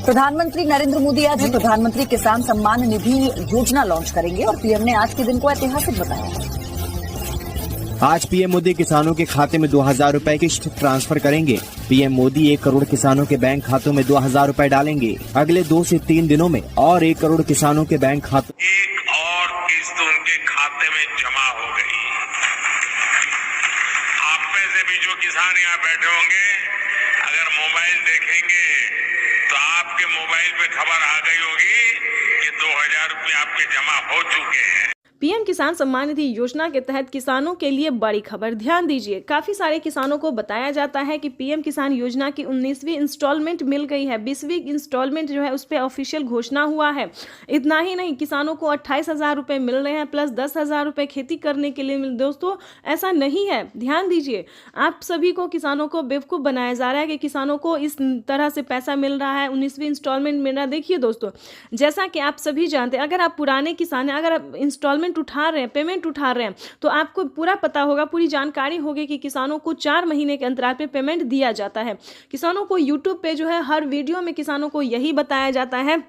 प्रधानमंत्री नरेंद्र मोदी आज प्रधानमंत्री किसान सम्मान निधि योजना लॉन्च करेंगे और पीएम ने आज के दिन को ऐतिहासिक बताया। आज पीएम मोदी किसानों के खाते में 2000 रुपए की ट्रांसफर करेंगे। पीएम मोदी 1 करोड़ किसानों के बैंक खातों में 2000 रुपए डालेंगे। अगले 2 से 3 दिनों में और 1 करोड़ किसानों के बैंक खातों एक और किस्त उनके खाते में जमा हो गई। आप में से भी जो किसान यहाँ बैठे होंगे, अगर मोबाइल देखेंगे तो आपके मोबाइल पे खबर आ गई होगी कि 2000 रुपये आपके जमा हो चुके हैं। पीएम किसान सम्मान निधि योजना के तहत किसानों के लिए बड़ी खबर। ध्यान दीजिए, काफी सारे किसानों को बताया जाता है कि पीएम किसान योजना की 19वीं इंस्टॉलमेंट मिल गई है। 20वीं इंस्टॉलमेंट जो है उस पर ऑफिशियल घोषणा हुआ है। इतना ही नहीं, किसानों को 28,000 रुपए मिल रहे हैं प्लस 10,000 रुपए खेती करने के लिए दोस्तों ऐसा नहीं है। ध्यान दीजिए, आप सभी को किसानों को बेवकूफ़ बनाया जा रहा है कि किसानों को इस तरह से पैसा मिल रहा है, 19वीं इंस्टॉलमेंट मिल रहा है। देखिए दोस्तों, जैसा कि आप सभी जानते हैं, अगर आप पुराने किसान हैं, अगर आप इंस्टॉलमेंट उठा रहे हैं, पेमेंट उठा रहे हैं, तो आपको पूरा पता होगा, पूरी जानकारी होगी कि किसानों को 4 महीने के अंतराल पे पेमेंट दिया जाता है। किसानों को यूट्यूब पे जो है हर वीडियो में किसानों को यही बताया जाता है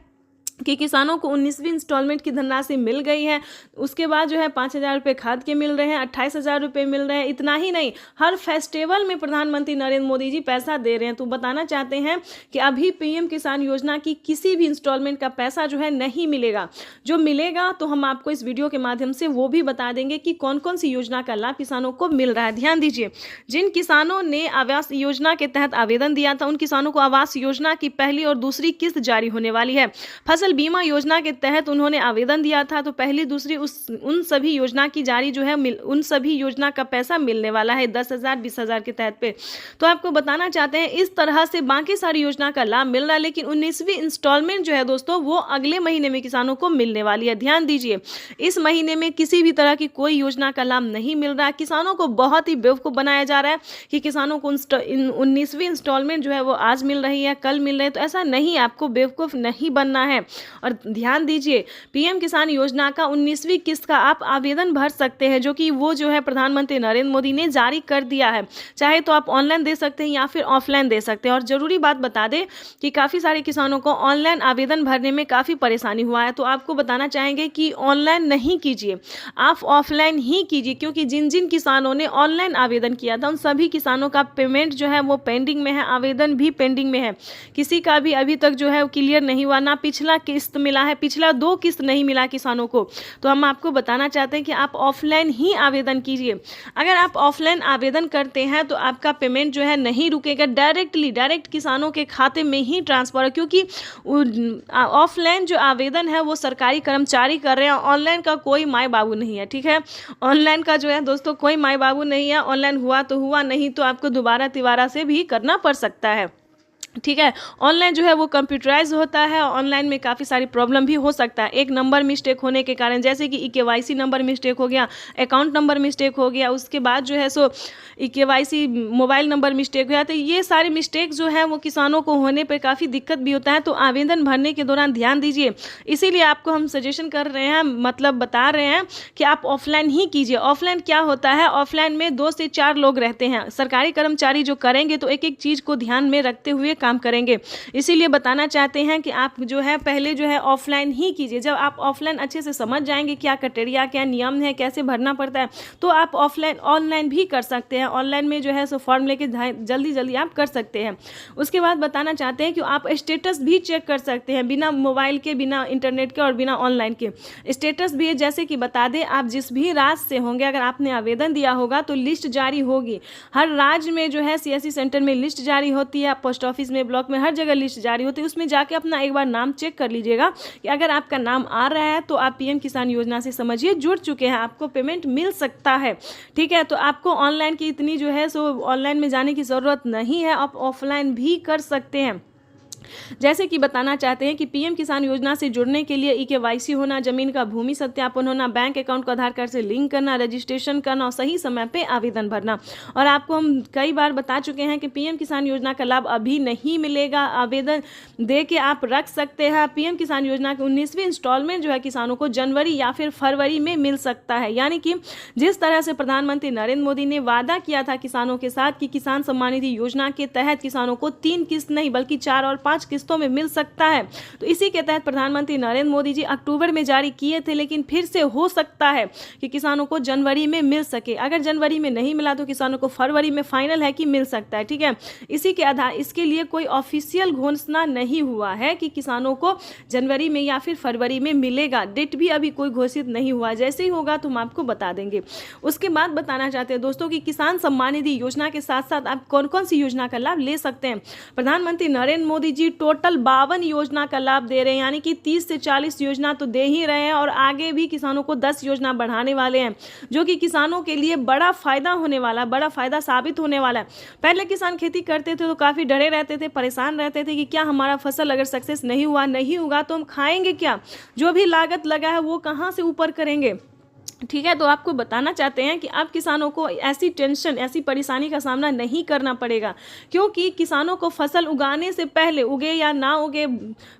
कि किसानों को 19वीं इंस्टॉलमेंट की धनराशि मिल गई है। उसके बाद जो है 5,000 रुपये खाद के मिल रहे हैं, 28,000 रुपये मिल रहे हैं। इतना ही नहीं, हर फेस्टिवल में प्रधानमंत्री नरेंद्र मोदी जी पैसा दे रहे हैं। तो बताना चाहते हैं कि अभी पीएम किसान योजना की किसी भी इंस्टॉलमेंट का पैसा जो है नहीं मिलेगा। जो मिलेगा तो हम आपको इस वीडियो के माध्यम से वो भी बता देंगे कि कौन कौन सी योजना का लाभ किसानों को मिल रहा है। ध्यान दीजिए, जिन किसानों ने आवास योजना के तहत आवेदन दिया था, उन किसानों को आवास योजना की पहली और दूसरी किस्त जारी होने वाली है। फसल बीमा योजना के तहत उन्होंने आवेदन दिया था, तो पहली दूसरी उन सभी योजना की जारी जो है उन सभी योजना का पैसा मिलने वाला है 10,000 20,000 के तहत पे। तो आपको बताना चाहते हैं, इस तरह से बाकी सारी योजना का लाभ मिल रहा है, लेकिन 19वीं इंस्टॉलमेंट जो है दोस्तों वो अगले महीने में किसानों को मिलने वाली है। ध्यान दीजिए, इस महीने में किसी भी तरह की कोई योजना का लाभ नहीं मिल रहा है। किसानों को बहुत ही बेवकूफ बनाया जा रहा है कि किसानों को 19वीं इंस्टॉलमेंट जो है वो आज मिल रही है, कल मिल रही है। तो ऐसा नहीं, आपको बेवकूफ नहीं बनना है। और ध्यान दीजिए, पीएम किसान योजना का 19वीं किस्त का आप आवेदन भर सकते हैं, जो कि वो जो है प्रधानमंत्री नरेंद्र मोदी ने जारी कर दिया है। चाहे तो आप ऑनलाइन दे सकते हैं या फिर ऑफलाइन दे सकते हैं। और जरूरी बात बता दें कि काफ़ी सारे किसानों को ऑनलाइन आवेदन भरने में काफ़ी परेशानी हुआ है। तो आपको बताना चाहेंगे कि ऑनलाइन नहीं कीजिए, आप ऑफलाइन ही कीजिए, क्योंकि जिन जिन किसानों ने ऑनलाइन आवेदन किया था उन सभी किसानों का पेमेंट जो है वो पेंडिंग में है, आवेदन भी पेंडिंग में है। किसी का भी अभी तक जो है क्लियर नहीं हुआ, ना पिछला किस्त मिला है, पिछला 2 किस्त नहीं मिला किसानों को। तो हम आपको बताना चाहते हैं कि आप ऑफलाइन ही आवेदन कीजिए। अगर आप ऑफलाइन आवेदन करते हैं तो आपका पेमेंट जो है नहीं रुकेगा, डायरेक्ट किसानों के खाते में ही ट्रांसफर है, क्योंकि ऑफलाइन जो आवेदन है वो सरकारी कर्मचारी कर रहे हैं। ऑनलाइन का कोई माई बाबू नहीं है, ठीक है। ऑनलाइन का जो है दोस्तों कोई माई बाबू नहीं है। ऑनलाइन हुआ तो हुआ, नहीं तो आपको दोबारा तिबारा से भी करना पड़ सकता है, ठीक है। ऑनलाइन जो है वो कंप्यूटराइज होता है। ऑनलाइन में काफ़ी सारी प्रॉब्लम भी हो सकता है, एक नंबर मिस्टेक होने के कारण, जैसे कि KYC नंबर मिस्टेक हो गया, अकाउंट नंबर मिस्टेक हो गया, उसके बाद जो है सो KYC मोबाइल नंबर मिस्टेक हो गया। तो ये सारे मिस्टेक जो है वो किसानों को होने पर काफ़ी दिक्कत भी होता है। तो आवेदन भरने के दौरान ध्यान दीजिए, इसीलिए आपको हम सजेशन कर रहे हैं, मतलब बता रहे हैं कि आप ऑफलाइन ही कीजिए। ऑफलाइन क्या होता है, ऑफलाइन में 2 से 4 लोग रहते हैं। सरकारी कर्मचारी जो करेंगे तो एक एक चीज़ को ध्यान में रखते हुए काम करेंगे। इसीलिए बताना चाहते हैं कि आप जो है पहले जो है ऑफलाइन ही कीजिए। जब आप ऑफलाइन अच्छे से समझ जाएंगे क्या क्राइटेरिया, क्या नियम है, कैसे भरना पड़ता है, तो आप ऑनलाइन भी कर सकते हैं। ऑनलाइन में जो है सो फॉर्म लेके जल्दी आप कर सकते हैं। उसके बाद बताना चाहते हैं कि आप स्टेटस भी चेक कर सकते हैं, बिना मोबाइल के, बिना इंटरनेट के और बिना ऑनलाइन के। स्टेटस भी है, जैसे कि बता दें, आप जिस भी राज्य से होंगे, अगर आपने आवेदन दिया होगा तो लिस्ट जारी होगी। हर राज्य में जो है CSC सेंटर में लिस्ट जारी होती है, पोस्ट ऑफिस में, ब्लॉक में, हर जगह लिस्ट जारी होती है। उसमें जाके अपना एक बार नाम चेक कर लीजिएगा कि अगर आपका नाम आ रहा है तो आप पीएम किसान योजना से समझिए जुड़ चुके हैं, आपको पेमेंट मिल सकता है, ठीक है। तो आपको ऑनलाइन की इतनी जो है सो ऑनलाइन में जाने की ज़रूरत नहीं है, आप ऑफलाइन भी कर सकते हैं। जैसे कि बताना चाहते हैं कि पीएम किसान योजना से जुड़ने के लिए KYC होना, जमीन का भूमि सत्यापन होना, बैंक अकाउंट को आधार कार्ड से लिंक करना, रजिस्ट्रेशन करना और सही समय पे आवेदन भरना। और आपको हम कई बार बता चुके हैं कि पीएम किसान योजना का लाभ अभी नहीं मिलेगा, आवेदन दे के आप रख सकते हैं। पीएम किसान योजना की 19वीं इंस्टॉलमेंट जो है किसानों को जनवरी या फिर फरवरी में मिल सकता है। यानी कि जिस तरह से प्रधानमंत्री नरेंद्र मोदी ने वादा किया था किसानों के साथ कि किसान सम्मान निधि योजना के तहत किसानों को 3 किस्त नहीं बल्कि 4 और 5 5 किस्तों में मिल सकता है। तो इसी के तहत प्रधानमंत्री नरेंद्र मोदी जी अक्टूबर में जारी किए थे, लेकिन फिर से हो सकता है कि किसानों को जनवरी में मिल सके। अगर जनवरी में नहीं मिला तो किसानों को फरवरी में फाइनल है कि मिल सकता है। ठीक है, इसी के आधार इसके लिए कोई ऑफिशियल घोषणा नहीं हुआ है कि किसानों को जनवरी में या फिर फरवरी में मिलेगा। डेट भी अभी कोई घोषित नहीं हुआ, जैसे ही होगा तो हम आपको बता देंगे। उसके बाद बताना चाहते हैं दोस्तों कि किसान सम्मान निधि योजना के साथ साथ आप कौन कौन सी योजना का लाभ ले सकते हैं। प्रधानमंत्री नरेंद्र मोदी जी टोटल 52 योजना का लाभ दे रहे हैं, यानी कि 30 से 40 योजना तो दे ही रहे हैं और आगे भी किसानों को 10 योजना बढ़ाने वाले हैं, जो कि किसानों के लिए बड़ा फायदा होने वाला है, बड़ा फायदा साबित होने वाला है। पहले किसान खेती करते थे तो काफी डरे रहते थे, परेशान रहते थे कि क्या हमारा फसल अगर सक्सेस नहीं होगा तो हम खाएंगे क्या, जो भी लागत लगा है वो कहाँ से ऊपर करेंगे। ठीक है, तो आपको बताना चाहते हैं कि अब किसानों को ऐसी टेंशन, ऐसी परेशानी का सामना नहीं करना पड़ेगा, क्योंकि किसानों को फसल उगाने से पहले उगे या ना उगे,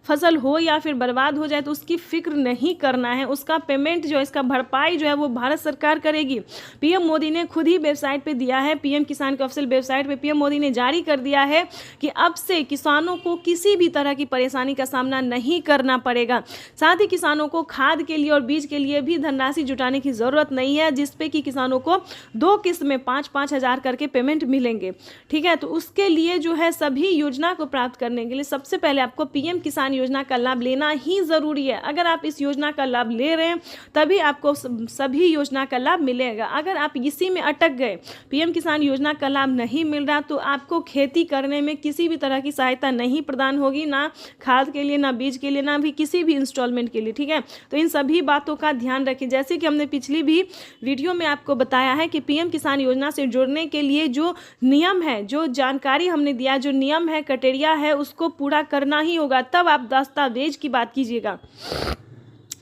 फसल हो या फिर बर्बाद हो जाए तो उसकी फिक्र नहीं करना है। उसका पेमेंट जो है, इसका भरपाई जो है वो भारत सरकार करेगी। पीएम मोदी ने खुद ही वेबसाइट पे दिया है, पीएम किसान के ऑफिशियल वेबसाइट पे पीएम मोदी ने जारी कर दिया है कि अब से किसानों को किसी भी तरह की परेशानी का सामना नहीं करना पड़ेगा। साथ ही किसानों को खाद के लिए और बीज के लिए भी धनराशि जुटाने की जरूरत नहीं है, जिसपे कि किसानों को 2 किस्त में 5-5 हजार करके पेमेंट मिलेंगे। ठीक है, तो उसके लिए जो है सभी योजना को प्राप्त करने के लिए सबसे पहले आपको पीएम किसान योजना का लाभ लेना ही जरूरी है। अगर आप इस योजना का लाभ ले रहे हैं तभी आपको सभी योजना का लाभ मिलेगा। अगर आप इसी में अटक गए, पीएम किसान योजना का लाभ नहीं मिल रहा, तो आपको खेती करने में किसी भी तरह की सहायता नहीं प्रदान होगी, ना खाद के लिए, ना बीज के लिए, ना भी किसी भी इंस्टॉलमेंट के लिए। ठीक है, तो इन सभी बातों का ध्यान रखें। जैसे कि हमने पिछली भी वीडियो में आपको बताया है कि पीएम किसान योजना से जुड़ने के लिए जो नियम है, जो जानकारी हमने दिया, जो नियम है, क्राइटेरिया है, उसको पूरा करना ही होगा, तब आप दस्तावेज की बात कीजिएगा।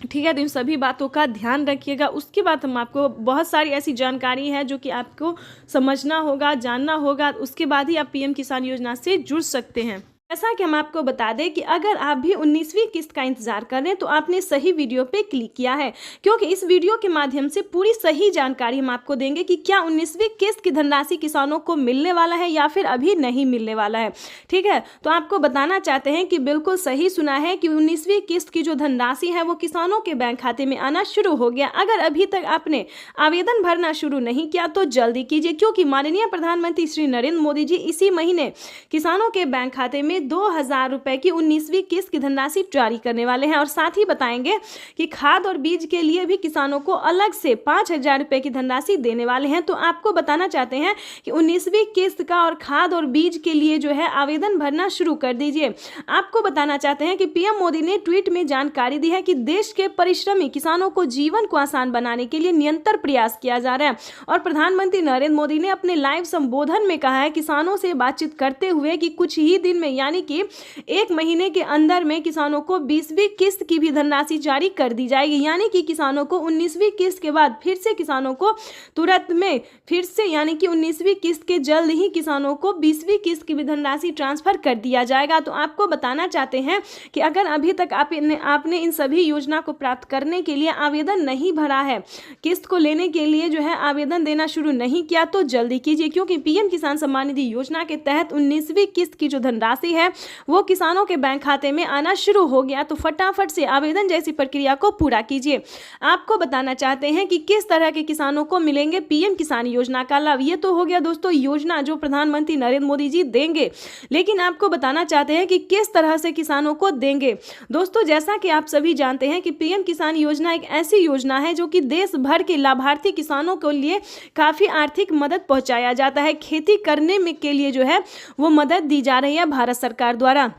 ठीक है, तो इन सभी बातों का ध्यान रखिएगा। उसके बाद हम आपको बहुत सारी ऐसी जानकारी है जो कि आपको समझना होगा, जानना होगा, उसके बाद ही आप पीएम किसान योजना से जुड़ सकते हैं। ऐसा कि हम आपको बता दें कि अगर आप भी 19वीं किस्त का इंतजार कर रहे हैं तो आपने सही वीडियो पे क्लिक किया है, क्योंकि इस वीडियो के माध्यम से पूरी सही जानकारी हम आपको देंगे कि क्या 19वीं किस्त की धनराशि किसानों को मिलने वाला है या फिर अभी नहीं मिलने वाला है। ठीक है, तो आपको बताना चाहते हैं कि बिल्कुल सही सुना है कि 19वीं किस्त की जो धनराशि है वो किसानों के बैंक खाते में आना शुरू हो गया। अगर अभी तक आपने आवेदन भरना शुरू नहीं किया तो जल्दी कीजिए, क्योंकि माननीय प्रधानमंत्री श्री नरेंद्र मोदी जी इसी महीने किसानों के बैंक खाते में 2000 रुपए की 19वीं किस्त की धनराशि जारी करने वाले हैं। और साथ ही बताएंगे कि खाद और बीज के लिए भी किसानों को अलग से 5000 रुपए की धनराशि देने वाले हैं। तो आपको बताना चाहते हैं कि 19वीं किस्त का और खाद और बीज के लिए जो है आवेदन भरना शुरू कर दीजिए। आपको बताना चाहते हैं कि पीएम मोदी ने ट्वीट में जानकारी दी है कि देश के परिश्रमी किसानों को जीवन को आसान बनाने के लिए निरंतर प्रयास किया जा रहा है। और प्रधानमंत्री नरेंद्र मोदी ने अपने लाइव संबोधन में कहा है किसानों से बातचीत करते हुए कि कुछ ही दिन में, यानी कि 1 महीने के अंदर में किसानों को 20वीं किस्त की भी धनराशि जारी कर दी जाएगी। यानी कि किसानों को 19वीं किस्त के बाद फिर से किसानों को तुरंत में फिर से, यानी कि 19वीं किस्त के जल्द ही किसानों को 20वीं किस्त की भी धनराशि ट्रांसफर कर दिया जाएगा। तो आपको बताना चाहते हैं कि अगर अभी तक आपने इन सभी योजना को प्राप्त करने के लिए आवेदन नहीं भरा है, किस्त को लेने के लिए जो है आवेदन देना शुरू नहीं किया, तो जल्दी कीजिए, क्योंकि पीएम किसान सम्मान निधि योजना के तहत 19वीं किस्त की जो धनराशि है वो किसानों के बैंक खाते में आना शुरू हो गया। तो फटाफट से आवेदन जैसी प्रक्रिया को पूरा कीजिए। आपको बताना चाहते हैं कि किस तरह के किसानों को मिलेंगे पीएम किसान योजना का लाभ। ये तो हो गया दोस्तों योजना जो प्रधानमंत्री नरेंद्र मोदी जी देंगे, लेकिन आपको बताना चाहते हैं कि किस तरह से किसानों को देंगे। दोस्तों जैसा कि आप सभी जानते हैं कि पीएम किसान योजना एक ऐसी योजना है जो कि देश भर के लाभार्थी किसानों के लिए काफी आर्थिक मदद पहुंचाया जाता है। खेती करने में के लिए जो है वो मदद दी जा रही है भारत सरकार द्वारा।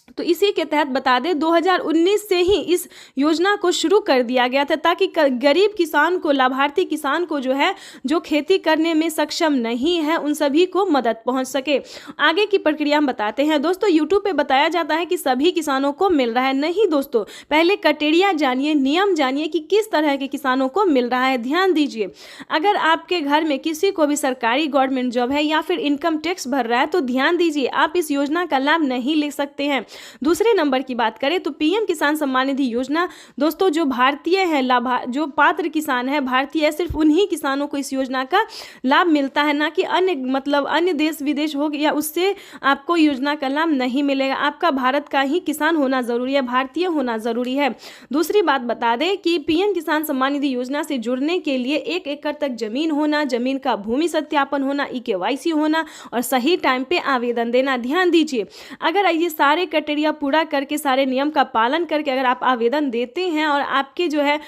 तो इसी के तहत बता दें 2019 से ही इस योजना को शुरू कर दिया गया था, ताकि गरीब किसान को, लाभार्थी किसान को जो है जो खेती करने में सक्षम नहीं है उन सभी को मदद पहुंच सके। आगे की प्रक्रिया हम बताते हैं। दोस्तों यूट्यूब पे बताया जाता है कि सभी किसानों को मिल रहा है, नहीं दोस्तों, पहले क्राइटेरिया जानिए, नियम जानिए कि किस तरह के किसानों को मिल रहा है। ध्यान दीजिए, अगर आपके घर में किसी को भी सरकारी गवर्नमेंट जॉब है या फिर इनकम टैक्स भर रहा है तो ध्यान दीजिए, आप इस योजना का लाभ नहीं ले सकते हैं। दूसरे नंबर की बात करें तो पीएम किसान सम्मान निधि योजना दोस्तों जो भारतीय है जो पात्र किसान है भारतीय है, सिर्फ उन्हीं किसानों को इस योजना का लाभ मिलता है, ना कि अन्य देश विदेश हो या उससे आपको योजना का लाभ नहीं मिलेगा। आपका भारत का ही किसान होना जरूरी है, भारतीय होना जरूरी है। दूसरी बात बता दें कि पीएम किसान सम्मान निधि योजना से जुड़ने के लिए 1 एकड़ तक जमीन होना, जमीन का भूमि सत्यापन होना, EKYC होना और सही टाइम पे आवेदन देना। ध्यान दीजिए, अगर ये सारे क्राइटेरिया पूरा करके सारे नियम का पालन करके अगर आप आवेदन देते हैं और आपके जो है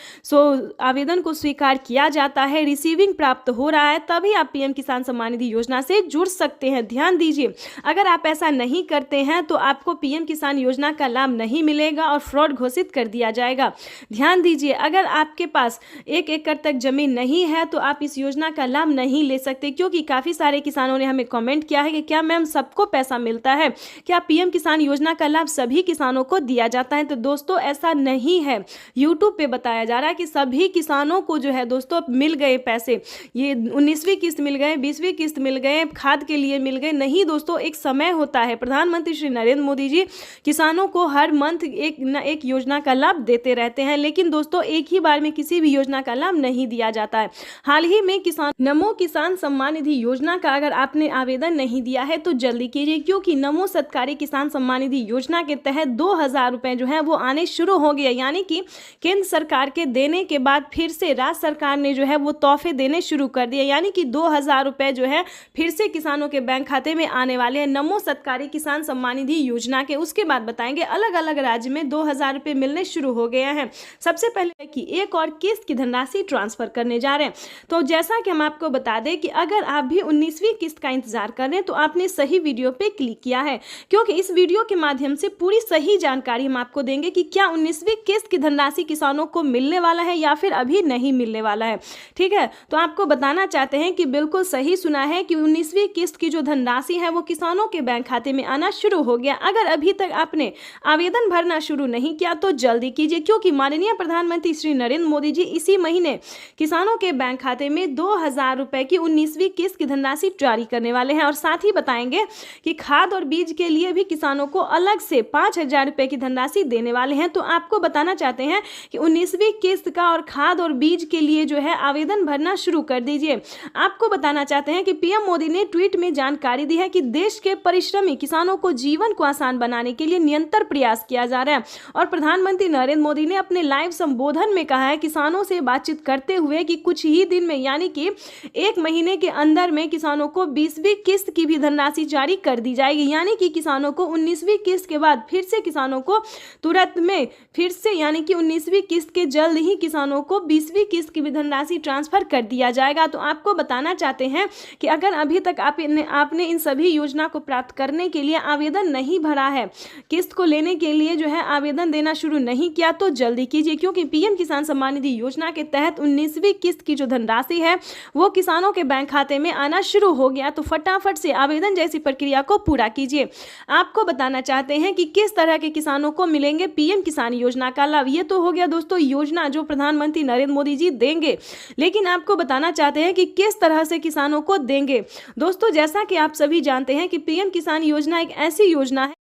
आवेदन को स्वीकार किया जाता है, रिसीविंग प्राप्त हो रहा है, तभी आप पीएम किसान सम्मान निधि योजना से जुड़ सकते हैं। ध्यान दीजिए, अगर आप ऐसा नहीं करते हैं तो आपको पीएम किसान योजना का लाभ नहीं मिलेगा और फ्रॉड घोषित कर दिया जाएगा। ध्यान दीजिए, अगर आपके पास 1 एकड़ तक जमीन नहीं है तो आप इस योजना का लाभ नहीं ले सकते, क्योंकि काफी सारे किसानों ने हमें कमेंट किया है कि क्या मैम सबको पैसा मिलता है, क्या पीएम किसान योजना का लाभ सभी किसानों को दिया जाता है? तो दोस्तों ऐसा नहीं है। यूट्यूब पे बताया जा रहा है कि सभी किसानों को जो है दोस्तों मिल गए पैसे, ये 19वीं किस्त मिल गए, 20वीं किस्त मिल गए, खाद के लिए मिल गए। नहीं दोस्तों, एक समय होता है। प्रधानमंत्री श्री नरेंद्र मोदी जी किसानों को हर मंथ एक योजना का लाभ देते रहते हैं, लेकिन दोस्तों एक ही बार में किसी भी योजना का लाभ नहीं दिया जाता है। हाल ही में नमो किसान सम्मान निधि योजना का अगर आपने आवेदन नहीं दिया है तो जल्दी कीजिए, क्योंकि नमो सत्कारी किसान सम्मान निधि योजना के तहत 2000 रुपए जो है वो आने शुरू हो गए। यानी कि केंद्र सरकार के देने के बाद फिर से राज्य सरकार ने जो है वो तोहफे देने शुरू कर दिए, यानी कि 2000 रुपए जो है फिर से किसानों के बैंक खाते में आने वाले हैं नमो सत्कारी किसान सम्मान निधि योजना के। उसके बाद बताएंगे अलग अलग राज्य में 2000 रुपए मिलने शुरू हो गए हैं। सबसे पहले कि एक और किस्त की धनराशि ट्रांसफर करने जा रहे हैं। तो जैसा कि हम आपको बता दें कि अगर आप भी 19वीं किस्त का इंतजार कर रहे हैं तो आपने सही वीडियो पे क्लिक किया है, क्योंकि इस वीडियो के माध्यम से पूरी सही जानकारी हम आपको देंगे कि क्या 19वीं किस्त की धनराशि किसानों को मिलने वाला है या फिर अभी नहीं मिलने वाला है। ठीक है, तो आपको बताना चाहते हैं कि बिल्कुल सही सुना है कि 19वीं किस्त की जो धनराशि है वो किसानों के बैंक खाते में आना शुरू हो गया। अगर अभी तक आपने आवेदन भरना शुरू नहीं किया तो जल्दी कीजिए, क्योंकि माननीय प्रधानमंत्री श्री नरेंद्र मोदी जी इसी महीने किसानों के बैंक खाते में 2000 रुपए की 19वीं किस्त की धनराशि जारी करने वाले हैं। और साथ ही बताएंगे कि खाद और बीज के लिए भी किसानों को अलग से 5000 रुपए की धनराशि देने वाले हैं। तो आपको बताना चाहते हैं कि 19वीं किस्त का और खाद और बीज के लिए जो है आवेदन भरना शुरू कर दीजिए। आपको बताना चाहते हैं कि पीएम मोदी ने ट्वीट में जानकारी दी है कि देश के परिश्रमी किसानों को जीवन को आसान बनाने के लिए निरंतर प्रयास किया जा रहा है। और प्रधानमंत्री नरेंद्र मोदी ने अपने लाइव संबोधन में कहा है किसानों से बातचीत करते हुए कि कुछ ही दिन में यानी कि 1 महीने के अंदर में किसानों को 20वीं किस्त की भी धनराशि जारी कर दी जाएगी। यानी कि किसानों को 19वीं किस्त के बाद फिर से किसानों को तुरंत में फिर से यानी कि 19वीं किस्त के जल्द ही किसानों को 20वीं किस्त की भी धनराशि ट्रांसफर कर दिया जाएगा। तो आपको बताना चाहते हैं कि अगर अभी तक आपने इन सभी योजना को प्राप्त करने के लिए आवेदन नहीं भरा है, किस्त को लेने के लिए जो है आवेदन देना शुरू नहीं किया तो जल्दी कीजिए, क्योंकि पीएम किसान सम्मान निधि योजना के तहत 19वीं किस्त की जो धनराशि है वो किसानों के बैंक खाते में आना शुरू हो गया। तो फटाफट से आवेदन जैसी प्रक्रिया को पूरा कीजिए। आपको बताना चाहते हैं कि किस तरह के किसानों को मिलेंगे पीएम किसान योजना का लाभ। ये तो हो गया दोस्तों योजना जो प्रधानमंत्री नरेंद्र मोदी जी देंगे, लेकिन आपको बताना चाहते हैं कि किस तरह से किसानों को देंगे। दोस्तों जैसा कि आप सभी जानते हैं कि पीएम किसान योजना एक ऐसी योजना है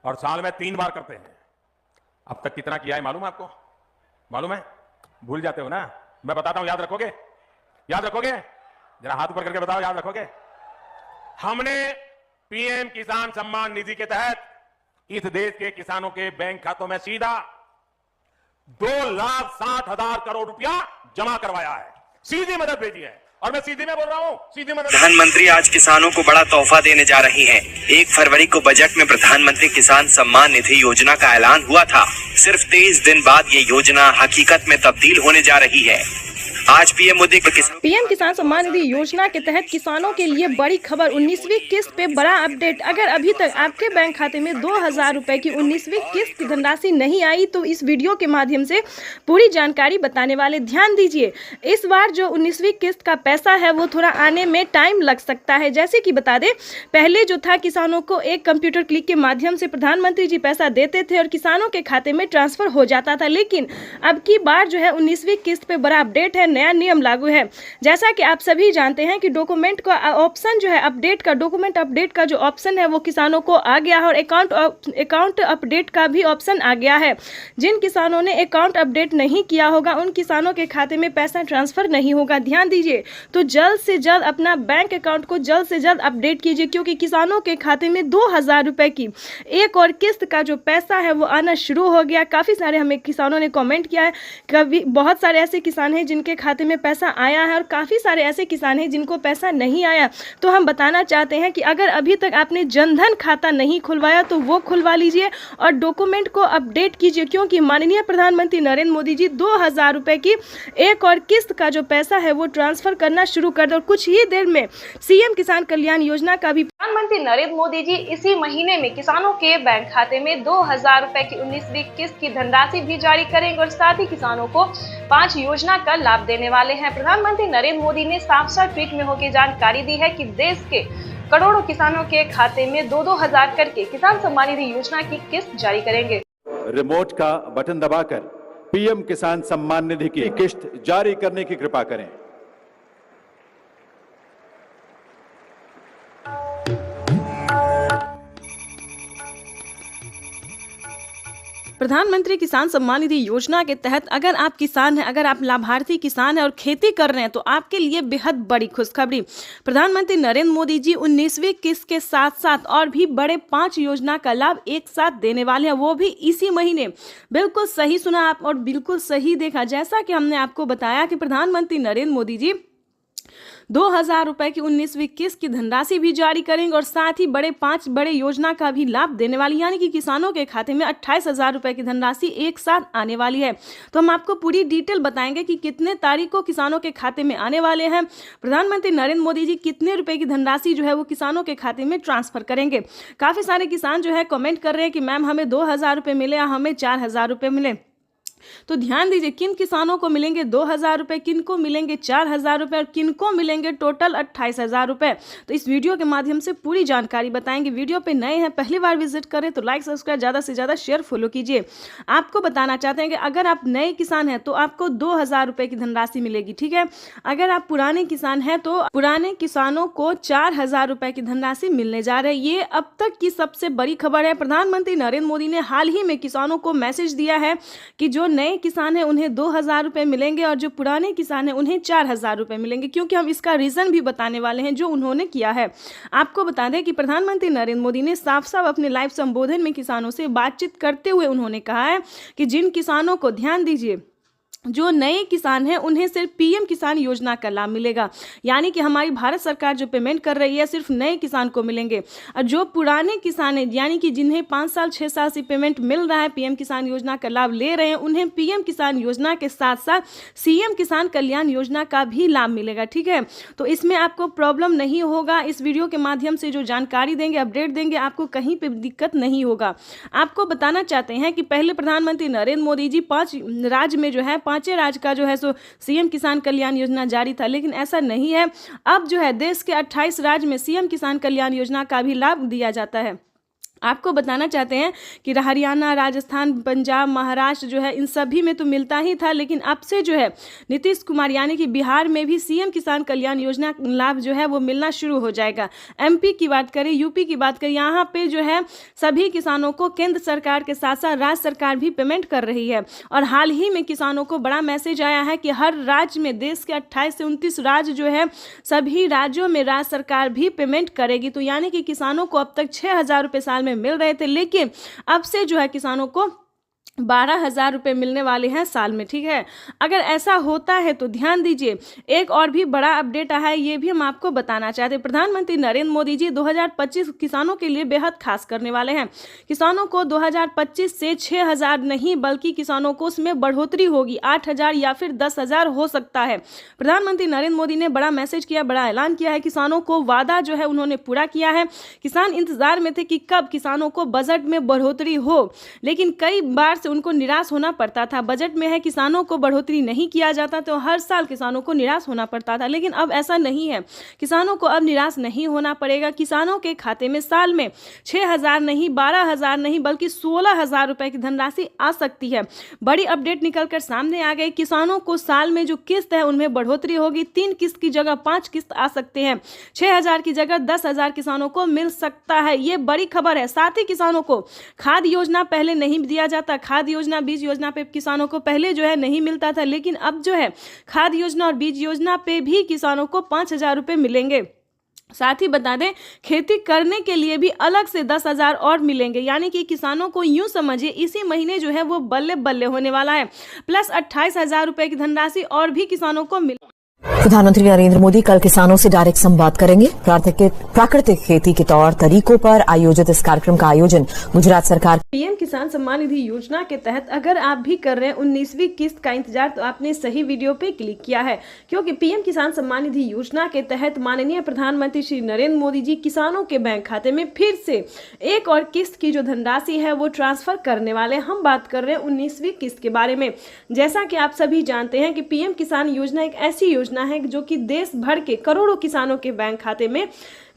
और साल में 3 बार करते हैं। अब तक कितना किया है मालूम है आपको? मालूम है? भूल जाते हो ना? मैं बताता हूं, याद रखोगे? याद रखोगे? जरा हाथ ऊपर करके बताओ, याद रखोगे? हमने पीएम किसान सम्मान निधि के तहत इस देश के किसानों के बैंक खातों में सीधा 2,60,000 करोड़ रुपया जमा करवाया है। सीधी मदद भेजी है। और मैं सीधी में बोल रहा हूं, सीधी मदद। प्रधानमंत्री आज किसानों को बड़ा तोहफा देने जा रही हैं। 1 फरवरी को बजट में प्रधानमंत्री किसान सम्मान निधि योजना का ऐलान हुआ था। सिर्फ 23 दिन बाद ये योजना हकीकत में तब्दील होने जा रही है। आज पीएम मोदी पीएम किसान सम्मान निधि योजना के तहत किसानों के लिए बड़ी खबर। 19वीं किस्त पे बड़ा अपडेट। अगर अभी तक आपके बैंक खाते में 2000 रुपए की 19वीं किस्त की धनराशि नहीं आई तो इस वीडियो के माध्यम से पूरी जानकारी बताने वाले। ध्यान दीजिए, इस बार जो 19वीं किस्त का पैसा है वो थोड़ा आने में टाइम लग सकता है। जैसे कि बता दें, पहले जो था किसानों को एक कंप्यूटर क्लिक के माध्यम से प्रधानमंत्री जी पैसा देते थे और किसानों के खाते में ट्रांसफर हो जाता था, लेकिन अब की बार जो है 19वीं किस्त पे बड़ा अपडेट है। नया नियम लागू है। जैसा कि आप सभी जानते हैं कि डॉक्यूमेंट का ऑप्शन जो है अपडेट का, डॉक्यूमेंट अपडेट का जो ऑप्शन है वो किसानों को आ गया है और अकाउंट अपडेट का भी ऑप्शन आ गया है। जिन किसानों ने अकाउंट अपडेट नहीं किया होगा उन किसानों के खाते में पैसा ट्रांसफर नहीं होगा। ध्यान दीजिए, तो जल्द से जल्द अपना बैंक अकाउंट को जल्द से जल्द अपडेट कीजिए, क्योंकि किसानों के खाते में 2000 रुपए की एक और किस्त का जो पैसा है वो आना शुरू हो गया। काफ़ी सारे हमें किसानों ने कमेंट किया है, कभी बहुत सारे ऐसे किसान हैं जिनके खाते में पैसा आया है और काफ़ी सारे ऐसे किसान हैं जिनको पैसा नहीं आया। तो हम बताना चाहते हैं कि अगर अभी तक आपने जनधन खाता नहीं खुलवाया तो वो खुलवा लीजिए और डॉक्यूमेंट को अपडेट कीजिए, क्योंकि माननीय प्रधानमंत्री नरेंद्र मोदी जी 2000 रुपए की एक और किस्त का जो पैसा है वो ट्रांसफर करना शुरू कर दे और कुछ ही देर में सीएम किसान कल्याण योजना का भी प्रधानमंत्री नरेंद्र मोदी जी इसी महीने में किसानों के बैंक खाते में 2000 रुपए की 19वीं किस्त की धनराशि भी जारी करेंगे और साथ ही किसानों को 5 योजना का लाभ देने वाले हैं। प्रधानमंत्री नरेंद्र मोदी ने साफ-साफ ट्वीट में होकर जानकारी दी है कि देश के करोड़ों किसानों के खाते में 2-2 हजार करके किसान सम्मान निधि योजना की किस्त जारी करेंगे। रिमोट का बटन दबाकर पीएम किसान सम्मान निधि की किस्त जारी करने की कृपा करें। प्रधानमंत्री किसान सम्मान निधि योजना के तहत अगर आप किसान हैं, अगर आप लाभार्थी किसान हैं और खेती कर रहे हैं तो आपके लिए बेहद बड़ी खुशखबरी। प्रधानमंत्री नरेंद्र मोदी जी 19वीं किस्त के साथ साथ और भी बड़े 5 योजना का लाभ एक साथ देने वाले हैं, वो भी इसी महीने। बिल्कुल सही सुना आप और बिल्कुल सही देखा। जैसा कि हमने आपको बताया कि प्रधानमंत्री नरेंद्र मोदी जी 2000 रुपए की 19वीं किस्त की धनराशि भी जारी करेंगे और साथ ही 5 बड़े योजना का भी लाभ देने वाली, यानी कि किसानों के खाते में 28,000 रुपए की धनराशि एक साथ आने वाली है। तो हम आपको पूरी डिटेल बताएंगे कि कितने तारीख को किसानों के खाते में आने वाले हैं, प्रधानमंत्री नरेंद्र मोदी जी कितने रुपए की धनराशि जो है वो किसानों के खाते में ट्रांसफर करेंगे। काफ़ी सारे किसान जो है कमेंट कर रहे हैं कि मैम हमें 2000 रुपये मिले या हमें 4000 रुपये मिले। तो ध्यान दीजिए, किन किसानों को मिलेंगे 2000 रुपये, किन को मिलेंगे 4000 रुपये और किन को मिलेंगे टोटल 28,000 रुपये। तो इस वीडियो के माध्यम से पूरी जानकारी बताएंगे। वीडियो पे नए हैं, पहली बार विजिट करें तो लाइक सब्सक्राइब ज़्यादा से ज़्यादा शेयर फॉलो कीजिए। आपको बताना चाहते हैं कि अगर आप नए किसान हैं तो आपको 2000 रुपये की धनराशि मिलेगी, ठीक है। अगर आप पुराने किसान हैं तो पुराने किसानों को 4000 रुपये की धनराशि मिलने जा रही है। ये अब तक की सबसे बड़ी खबर है। प्रधानमंत्री नरेंद्र मोदी ने हाल ही में किसानों को मैसेज दिया है कि जो नए किसान हैं उन्हें 2000 रुपये मिलेंगे और जो पुराने किसान हैं उन्हें 4000 रुपये मिलेंगे, क्योंकि हम इसका रीज़न भी बताने वाले हैं जो उन्होंने किया है। आपको बता दें कि प्रधानमंत्री नरेंद्र मोदी ने साफ साफ अपने लाइव संबोधन में किसानों से बातचीत करते हुए उन्होंने कहा है कि जिन किसानों को, ध्यान दीजिए, जो नए किसान हैं उन्हें सिर्फ पीएम किसान योजना का लाभ मिलेगा, यानी कि हमारी भारत सरकार जो पेमेंट कर रही है सिर्फ नए किसान को मिलेंगे। और जो पुराने किसान हैं, यानी कि जिन्हें 5 साल 6 साल से पेमेंट मिल रहा है, पीएम किसान योजना का लाभ ले रहे हैं, उन्हें पीएम किसान योजना के साथ साथ सीएम किसान कल्याण योजना का भी लाभ मिलेगा, ठीक है। तो इसमें आपको प्रॉब्लम नहीं होगा। इस वीडियो के माध्यम से जो जानकारी देंगे, अपडेट देंगे, आपको कहीं पर दिक्कत नहीं होगा। आपको बताना चाहते हैं कि पहले प्रधानमंत्री नरेंद्र मोदी जी 5 राज्य में जो है 5 राज्य का जो है सो सीएम किसान कल्याण योजना जारी था, लेकिन ऐसा नहीं है। अब जो है देश के 28 राज्य में सीएम किसान कल्याण योजना का भी लाभ दिया जाता है। आपको बताना चाहते हैं कि हरियाणा, राजस्थान, पंजाब, महाराष्ट्र जो है इन सभी में तो मिलता ही था, लेकिन अब से जो है नीतीश कुमार यानी कि बिहार में भी सीएम किसान कल्याण योजना लाभ जो है वो मिलना शुरू हो जाएगा। एमपी की बात करें, यूपी की बात करें, यहाँ पे जो है सभी किसानों को केंद्र सरकार के साथ साथ राज्य सरकार भी पेमेंट कर रही है। और हाल ही में किसानों को बड़ा मैसेज आया है कि हर राज्य में, देश के 28 से 29 राज्य जो है, सभी राज्यों में राज्य सरकार भी पेमेंट करेगी। तो यानी कि किसानों को अब तक 6000 रुपये साल मिल रहे थे, लेकिन अब से जो है किसानों को 12,000 रुपये मिलने वाले हैं साल में, ठीक है। अगर ऐसा होता है तो ध्यान दीजिए, एक और भी बड़ा अपडेट आया है, ये भी हम आपको बताना चाहते हैं। प्रधानमंत्री नरेंद्र मोदी जी 2025 किसानों के लिए बेहद खास करने वाले हैं। किसानों को 2025 से 6,000 नहीं बल्कि किसानों को उसमें बढ़ोतरी होगी, 8,000 या फिर 10,000 हो सकता है। प्रधानमंत्री नरेंद्र मोदी ने बड़ा मैसेज किया, बड़ा ऐलान किया है। किसानों को वादा जो है उन्होंने पूरा किया है। किसान इंतजार में थे कि कब किसानों को बजट में बढ़ोतरी हो, लेकिन कई बार से से उनको निराश होना पड़ता था। बजट में है किसानों को बढ़ोतरी नहीं किया जाता तो हर साल किसानों को निराश होना पड़ता था, लेकिन अब ऐसा नहीं है। किसानों को अब निराश नहीं होना पड़ेगा। किसानों के खाते में साल में 6,000 नहीं, 12,000 नहीं, बल्कि 16,000 रुपए की धनराशि आ सकती है। बड़ी अपडेट निकलकर सामने आ गई। किसानों को साल में जो किस्त है उनमें बढ़ोतरी होगी। 3 किस्त की जगह 5 किस्त आ सकते हैं। 6,000 की जगह 10,000 किसानों को मिल सकता है। ये बड़ी खबर है। साथ ही किसानों को खाद योजना पहले नहीं दिया जाता। खाद योजना, बीज योजना पे किसानों को पहले जो है नहीं मिलता था, लेकिन अब जो है खाद योजना और बीज योजना पे भी किसानों को 5,000 रुपए मिलेंगे। साथ ही बता दें, खेती करने के लिए भी अलग से 10,000 और मिलेंगे। यानी कि किसानों को यूं समझिए इसी महीने जो है वो बल्ले बल्ले होने वाला है। प्लस 28,000 रुपए की धनराशि और भी किसानों को मिल। प्रधानमंत्री नरेंद्र मोदी कल किसानों से डायरेक्ट संवाद करेंगे। प्राकृतिक खेती के तौर तरीकों पर आयोजित इस कार्यक्रम का आयोजन गुजरात सरकार। पीएम किसान सम्मान निधि योजना के तहत अगर आप भी कर रहे हैं 19वीं किस्त का इंतजार, तो आपने सही वीडियो पे क्लिक किया है, क्योंकि पीएम किसान सम्मान निधि योजना के तहत माननीय प्रधानमंत्री श्री नरेंद्र मोदी जी किसानों के बैंक खाते में फिर से एक और किस्त की जो धनराशि है वो ट्रांसफर करने वाले। हम बात कर रहे हैं 19वीं किस्त के बारे में। जैसा कि आप सभी जानते हैं कि पीएम किसान योजना एक ऐसी योजना है जो कि देश भर के करोड़ों किसानों के बैंक खाते में,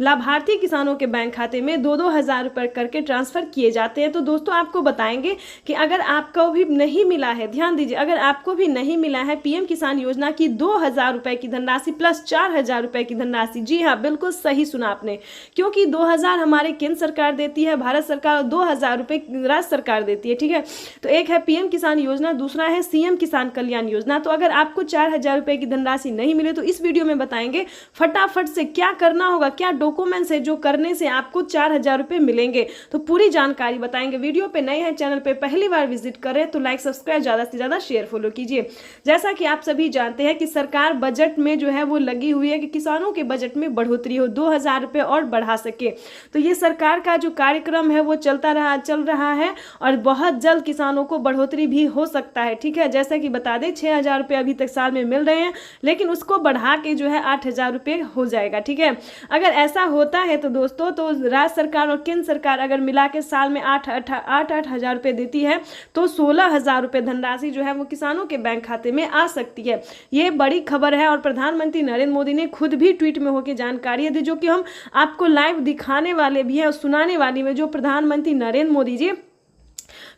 लाभार्थी किसानों के बैंक खाते में 2-2 हज़ार रुपए करके ट्रांसफर किए जाते हैं। तो दोस्तों आपको बताएंगे कि अगर आपको भी नहीं मिला है, ध्यान दीजिए, अगर आपको भी नहीं मिला है पीएम किसान योजना की 2,000 रुपए की धनराशि प्लस 4,000 रुपए की धनराशि, जी हाँ बिल्कुल सही सुना आपने, क्योंकि 2,000 हमारे केंद्र सरकार देती है, भारत सरकार, और 2,000 रुपए राज्य सरकार देती है। ठीक है, तो एक है पीएम किसान योजना, दूसरा है सीएम किसान कल्याण योजना। तो अगर आपको 4,000 रुपए की धनराशि नहीं मिले तो इस वीडियो में बताएंगे फटाफट से क्या करना होगा, क्या डॉक्यूमेंट्स है जो करने से आपको 4,000 रुपए मिलेंगे। तो पूरी जानकारी बताएंगे। वीडियो पे नए हैं, चैनल पे पहली बार विजिट करें तो लाइक, सब्सक्राइब, ज्यादा से ज्यादा शेयर, फॉलो कीजिए। जैसा कि आप सभी जानते हैं कि सरकार बजट में जो है वो लगी हुई है कि किसानों के बजट में बढ़ोतरी हो, 2,000 रुपए और बढ़ा सके। तो ये सरकार का जो कार्यक्रम है वो चल रहा है और बहुत जल्द किसानों को बढ़ोतरी भी हो सकता है। ठीक है, जैसा कि बता दें 6,000 रुपए अभी तक साल में मिल रहे हैं, लेकिन उसको बढ़ा के जो है 8,000 रुपए हो जाएगा। ठीक है, अगर ऐसा होता है तो दोस्तों, तो राज्य सरकार और केंद्र सरकार अगर मिला के साल में 8,000 रुपए देती है तो 16,000 रुपए धनराशि जो है वो किसानों के बैंक खाते में आ सकती है। ये बड़ी खबर है और प्रधानमंत्री नरेंद्र मोदी ने खुद भी ट्वीट में होकर जानकारी दी, जो कि हम आपको लाइव दिखाने वाले भी हैं और सुनाने वाली में, जो प्रधानमंत्री नरेंद्र मोदी जी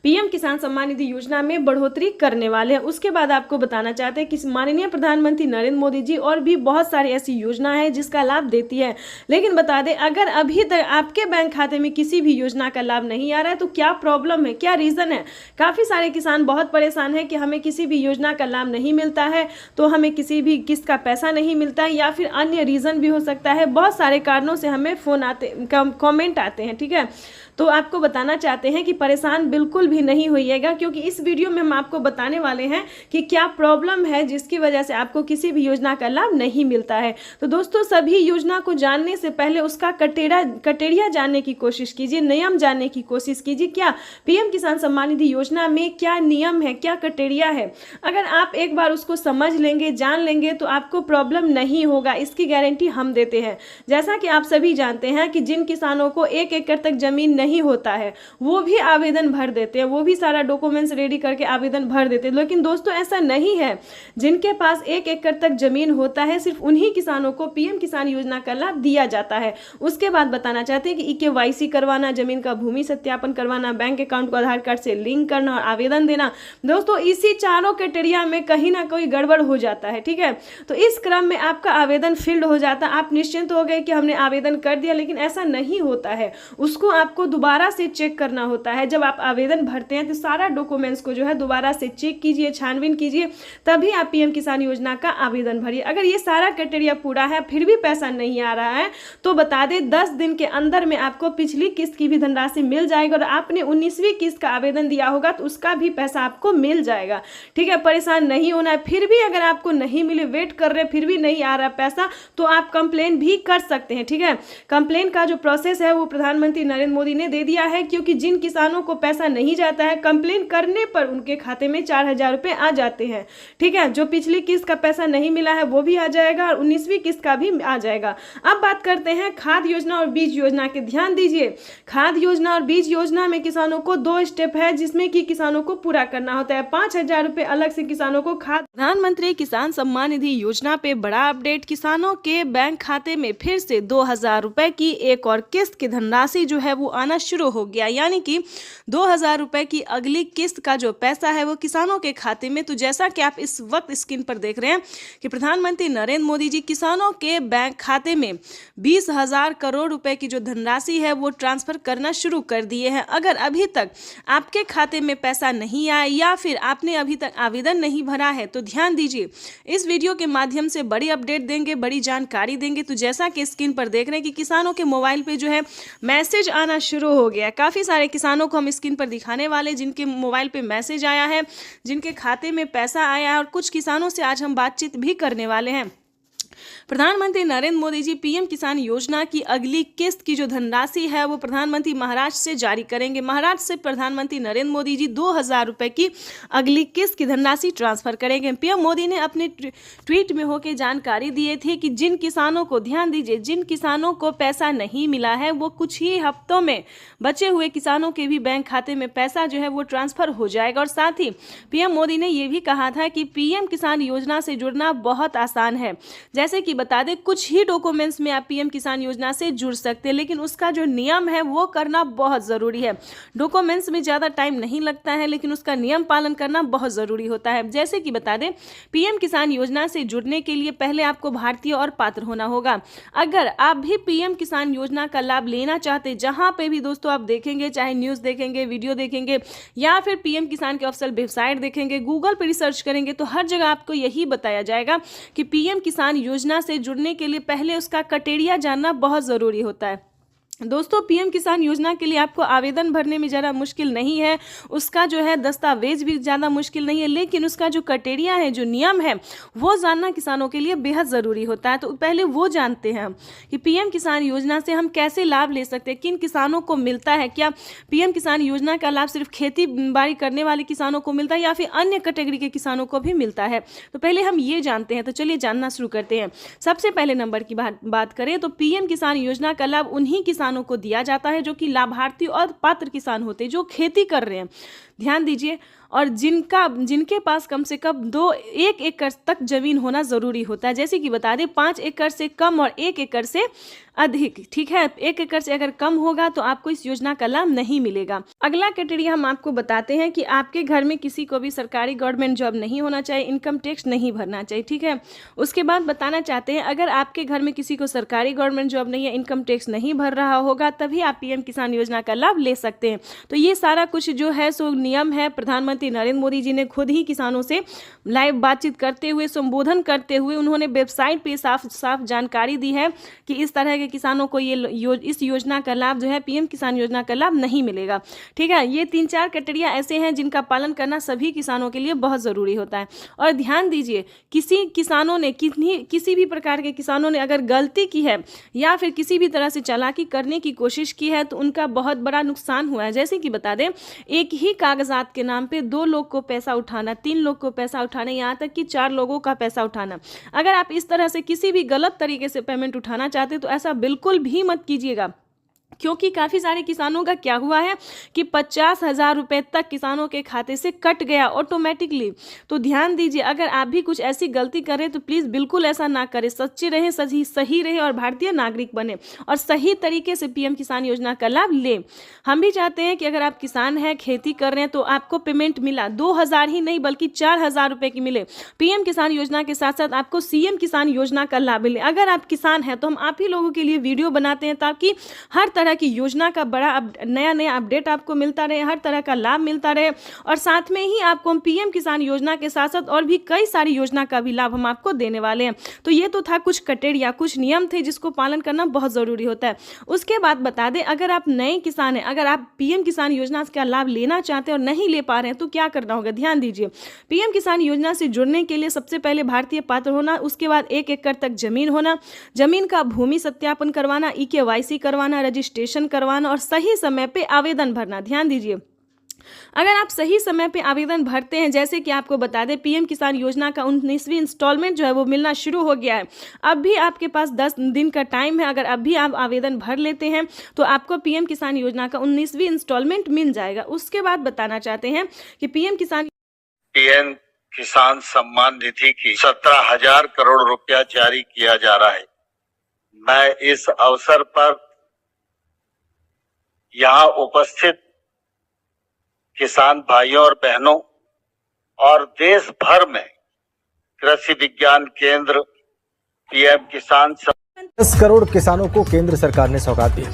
पीएम किसान सम्मान निधि योजना में बढ़ोतरी करने वाले हैं। उसके बाद आपको बताना चाहते हैं कि माननीय प्रधानमंत्री नरेंद्र मोदी जी और भी बहुत सारी ऐसी योजना है जिसका लाभ देती है। लेकिन बता दें, अगर अभी तक आपके बैंक खाते में किसी भी योजना का लाभ नहीं आ रहा है तो क्या प्रॉब्लम है, क्या रीजन है। काफी सारे किसान बहुत परेशान है कि हमें किसी भी योजना का लाभ नहीं मिलता है, तो हमें किसी भी किस्त का पैसा नहीं मिलता है, या फिर अन्य रीजन भी हो सकता है। बहुत सारे कारणों से हमें फोन आते, कमेंट आते हैं। ठीक है, तो आपको बताना चाहते हैं कि परेशान बिल्कुल भी नहीं होइएगा, क्योंकि इस वीडियो में हम आपको बताने वाले हैं कि क्या प्रॉब्लम है जिसकी वजह से आपको किसी भी योजना का लाभ नहीं मिलता है। तो दोस्तों, सभी योजना को जानने से पहले उसका कटेरिया जानने की कोशिश कीजिए, नियम जानने की कोशिश कीजिए। क्या पीएम किसान सम्मान निधि योजना में क्या नियम है, क्या कटेरिया है। अगर आप एक बार उसको समझ लेंगे, जान लेंगे, तो आपको प्रॉब्लम नहीं होगा, इसकी गारंटी हम देते हैं। जैसा कि आप सभी जानते हैं कि जिन किसानों को 1 एकड़ तक जमीन नहीं होता है वो भी आवेदन भर देते हैं, वो भी सारा डॉक्यूमेंट्स रेडी करके आवेदन भर देते हैं। लेकिन दोस्तों ऐसा नहीं है, जिनके पास 1 एकड़ तक जमीन होता है सिर्फ उन्हीं किसानों को पीएम किसान योजना का लाभ दिया जाता है। उसके बाद बताना चाहते हैं कि KYC करवाना, जमीन का भूमि सत्यापन करवाना, बैंक अकाउंट को आधार कार्ड से लिंक करना और आवेदन देना। दोस्तों इसी चारों क्राइटेरिया में कहीं ना कोई गड़बड़ हो जाता है। ठीक है, तो इस क्रम में आपका आवेदन फील्ड हो जाता है, आप निश्चिंत हो गए कि हमने आवेदन कर दिया, लेकिन ऐसा नहीं होता है। उसको आपको दोबारा से चेक करना होता है। जब आप आवेदन भरते हैं तो सारा डॉक्यूमेंट्स को जो है दोबारा से चेक कीजिए, छानबीन कीजिए, तभी आप पीएम किसान योजना का आवेदन भरिए। अगर ये सारा क्राइटेरिया पूरा है फिर भी पैसा नहीं आ रहा है तो बता दें 10 दिन के अंदर में आपको पिछली किस्त की भी धनराशि मिल जाएगी, और आपने 19वीं किस्त का आवेदन दिया होगा तो उसका भी पैसा आपको मिल जाएगा। ठीक है, परेशान नहीं होना है। फिर भी अगर आपको नहीं मिले, वेट कर रहे फिर भी नहीं आ रहा पैसा, तो आप कंप्लेन भी कर सकते हैं। ठीक है, कंप्लेन का जो प्रोसेस है वो प्रधानमंत्री नरेंद्र मोदी ने ने दे दिया है, क्योंकि जिन किसानों को पैसा नहीं जाता है, कंप्लेन करने पर उनके खाते में 4,000 रुपये आ जाते हैं। ठीक है, जो पिछली किस्त का पैसा नहीं मिला है वो भी आ जाएगा और 19वीं किस्त का भी आ जाएगा। अब बात करते हैं खाद योजना और बीज योजना के। ध्यान दीजिए, खाद योजना और बीज योजना में किसानों को 2 स्टेप है जिसमें कि किसानों को पूरा करना होता है। 5,000 रुपये अलग से किसानों को खाद। प्रधानमंत्री किसान सम्मान निधि योजना पे बड़ा अपडेट, किसानों के बैंक खाते में फिर से 2,000 रुपए की एक और किस्त की धनराशि जो है वो आना शुरू हो गया, यानी कि 2,000 रुपए की अगली किस्त का जो पैसा है वो किसानों के खाते में। तो जैसा कि आप इस वक्त स्क्रीन पर देख रहे हैं कि प्रधानमंत्री नरेंद्र मोदी जी किसानों के बैंक खाते में 20,000 करोड़ रुपए की जो धनराशि है वो ट्रांसफर करना शुरू कर दिए हैं। अगर अभी तक आपके खाते में पैसा नहीं आया या फिर आपने अभी तक आवेदन नहीं भरा है तो ध्यान दीजिए, इस वीडियो के माध्यम से बड़ी अपडेट देंगे, बड़ी जानकारी देंगे। तो जैसा कि स्क्रीन पर देख रहे हैं कि किसानों के मोबाइल पे जो है मैसेज आना शुरू हो गया है। काफ़ी सारे किसानों को हम स्क्रीन पर दिखाने वाले जिनके मोबाइल पे मैसेज आया है, जिनके खाते में पैसा आया है, और कुछ किसानों से आज हम बातचीत भी करने वाले हैं। प्रधानमंत्री नरेंद्र मोदी जी पीएम किसान योजना की अगली किस्त की जो धनराशि है वो प्रधानमंत्री महाराष्ट्र से जारी करेंगे। महाराष्ट्र से प्रधानमंत्री नरेंद्र मोदी जी 2,000 रुपए की अगली किस्त की धनराशि ट्रांसफर करेंगे। पीएम मोदी ने अपने ट्वीट में होकर जानकारी दी थी कि जिन किसानों को, ध्यान दीजिए, जिन किसानों को पैसा नहीं मिला है वो कुछ ही हफ्तों में बचे हुए किसानों के भी बैंक खाते में पैसा जो है वो ट्रांसफर हो जाएगा। और साथ ही पीएम मोदी ने ये भी कहा था कि पीएम किसान योजना से जुड़ना बहुत आसान है। जैसे कि बता दें, कुछ ही डॉक्यूमेंट्स में आप पीएम किसान योजना से जुड़ सकते हैं, लेकिन उसका जो नियम है वो करना बहुत ज़रूरी है। डॉक्यूमेंट्स में ज़्यादा टाइम नहीं लगता है, लेकिन उसका नियम पालन करना बहुत ज़रूरी होता है। जैसे कि बता दें, पीएम किसान योजना से जुड़ने के लिए पहले आपको भारतीय और पात्र होना होगा। अगर आप भी पीएम किसान योजना का लाभ लेना चाहते, जहां पे भी दोस्तों आप देखेंगे, चाहे न्यूज़ देखेंगे, वीडियो देखेंगे या फिर पीएम किसान के ऑफिशियल वेबसाइट देखेंगे, गूगल पर रिसर्च करेंगे, तो हर जगह आपको यही बताया जाएगा कि पीएम किसान योजना से जुड़ने के लिए पहले उसका क्राइटेरिया जानना बहुत ज़रूरी होता है। दोस्तों, पीएम किसान योजना के लिए आपको आवेदन भरने में ज़्यादा मुश्किल नहीं है, उसका जो है दस्तावेज भी ज़्यादा मुश्किल नहीं है, लेकिन उसका जो क्राइटेरिया है, जो नियम है, वो जानना किसानों के लिए बेहद ज़रूरी होता है। तो पहले वो जानते हैं कि पीएम किसान योजना से हम कैसे लाभ ले सकते हैं, किन किसानों को मिलता है, क्या पीएम किसान योजना का लाभ सिर्फ खेती बाड़ी करने वाले किसानों को मिलता है या फिर अन्य कैटेगरी के किसानों को भी मिलता है। तो पहले हम ये जानते हैं। तो चलिए जानना शुरू करते हैं। सबसे पहले नंबर की बात करें तो पीएम किसान योजना का लाभ उन्हीं किसानों को दिया जाता है जो कि लाभार्थी और पात्र किसान होते हैं, जो खेती कर रहे हैं। ध्यान दीजिए, और जिनके पास कम से कम 1 एकड़ तक जमीन होना जरूरी होता है। जैसे कि बता दें, 5 एकड़ से कम और 1 एकड़ से अधिक। ठीक है, 1 एकड़ से अगर कम होगा तो आपको इस योजना का लाभ नहीं मिलेगा। अगला क्राइटेरिया हम आपको बताते हैं कि आपके घर में किसी को भी सरकारी गवर्नमेंट जॉब नहीं होना चाहिए, इनकम टैक्स नहीं भरना चाहिए। ठीक है, उसके बाद बताना चाहते हैं, अगर आपके घर में किसी को सरकारी गवर्नमेंट जॉब नहीं है, इनकम टैक्स नहीं भर रहा होगा, तभी आप पीएम किसान योजना का लाभ ले सकते हैं। तो ये सारा कुछ जो है सो नियम है। प्रधानमंत्री नरेंद्र मोदी जी ने खुद ही किसानों से लाइव बातचीत करते हुए, संबोधन करते हुए उन्होंने वेबसाइट पे साफ साफ जानकारी दी है कि इस तरह के किसानों को इस योजना का लाभ जो है, पीएम किसान योजना का लाभ नहीं मिलेगा। ठीक है, ये 3-4 क्राइटेरिया ऐसे हैं जिनका पालन करना सभी किसानों के लिए बहुत ज़रूरी होता है। और ध्यान दीजिए, किसी भी प्रकार के किसानों ने अगर गलती की है या फिर किसी भी तरह से चालाकी करने की कोशिश की है तो उनका बहुत बड़ा नुकसान हुआ है। जैसे कि बता दें, एक ही कागजात के नाम पे 2 लोग को पैसा उठाना, 3 लोग को पैसा उठाना, यहाँ तक कि 4 लोगों का पैसा उठाना। अगर आप इस तरह से किसी भी गलत तरीके से पेमेंट उठाना चाहते तो ऐसा बिल्कुल भी मत कीजिएगा, क्योंकि काफ़ी सारे किसानों का क्या हुआ है कि 50,000 रुपये तक किसानों के खाते से कट गया ऑटोमेटिकली। तो ध्यान दीजिए, अगर आप भी कुछ ऐसी गलती करें तो प्लीज़ बिल्कुल ऐसा ना करें। सच्चे रहें, सही रहे और भारतीय नागरिक बने और सही तरीके से पीएम किसान योजना का लाभ लें। हम भी चाहते हैं कि अगर आप किसान हैं, खेती कर रहे हैं, तो आपको पेमेंट मिला 2,000 ही नहीं बल्कि 4,000 रुपये की मिले। पीएम किसान योजना के साथ साथ आपको सीएम किसान योजना का लाभ मिले। अगर आप किसान हैं तो हम आप ही लोगों के लिए वीडियो बनाते हैं ताकि हर तरह की योजना का बड़ा नया अपडेट आपको मिलता रहे, हर तरह का लाभ मिलता रहे। और साथ में ही आपको हम पीएम किसान योजना के साथ साथ और भी कई सारी योजना का भी लाभ हम आपको देने वाले हैं। तो ये तो था कुछ क्राइटेरिया, कुछ नियम थे जिसको पालन करना बहुत ज़रूरी होता है। उसके बाद बता दें, अगर आप नए किसान हैं, अगर आप पीएम किसान योजना का लाभ लेना चाहते हैं और नहीं ले पा रहे हैं तो क्या करना होगा। ध्यान दीजिए, पीएम किसान योजना से जुड़ने के लिए सबसे पहले भारतीय पात्र होना, उसके बाद 1 एकड़ तक जमीन होना, जमीन का भूमि सत्यापन करवाना, EKYC करवाना, रजिस्ट्रेशन रजिस्ट्रेशन करवाना और सही समय पे आवेदन भरना। ध्यान दीजिए, अगर आप सही समय पे आवेदन भरते हैं, जैसे कि आपको बता दें पीएम किसान योजना का 19वीं इंस्टॉलमेंट जो है वो मिलना शुरू हो गया है। अब भी आपके पास 10 दिन का टाइम है। अगर अब भी आप आवेदन भर लेते हैं तो आपको पीएम किसान योजना का 19वीं इंस्टॉलमेंट मिल जाएगा। उसके बाद बताना चाहते हैं कि पीएम किसान सम्मान निधि की 17,000 करोड़ रुपया जारी किया जा रहा है। मैं इस अवसर पर यहाँ उपस्थित किसान भाइयों और बहनों और देश भर में कृषि विज्ञान केंद्र पीएम किसान 10 करोड़ किसानों को केंद्र सरकार ने सौगात दी।